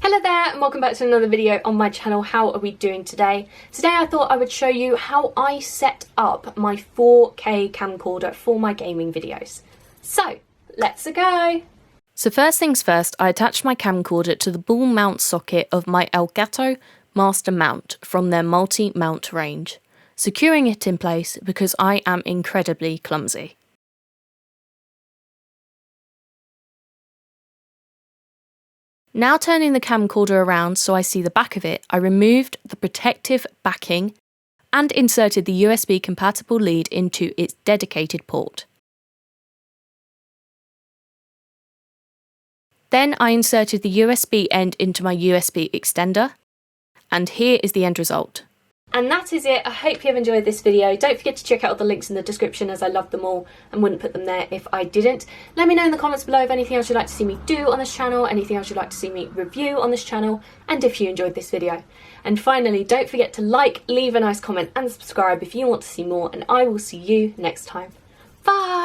Hello there and welcome back to another video on my channel. How are we doing today? Today I thought I would show you how I set up my 4K camcorder for my gaming videos. So, let's go! So first things first, I attached my camcorder to the ball mount socket of my Elgato master mount from their multi-mount range, securing it in place because I am incredibly clumsy. Now turning the camcorder around so I see the back of it, I removed the protective backing and inserted the USB compatible lead into its dedicated port. Then I inserted the USB end into my USB extender, and here is the end result. And that is it. I hope you have enjoyed this video. Don't forget to check out all the links in the description as I love them all and wouldn't put them there if I didn't. Let me know in the comments below of anything else you'd like to see me do on this channel, anything else you'd like to see me review on this channel, and if you enjoyed this video. And finally, don't forget to like, leave a nice comment and subscribe if you want to see more, and I will see you next time. Bye!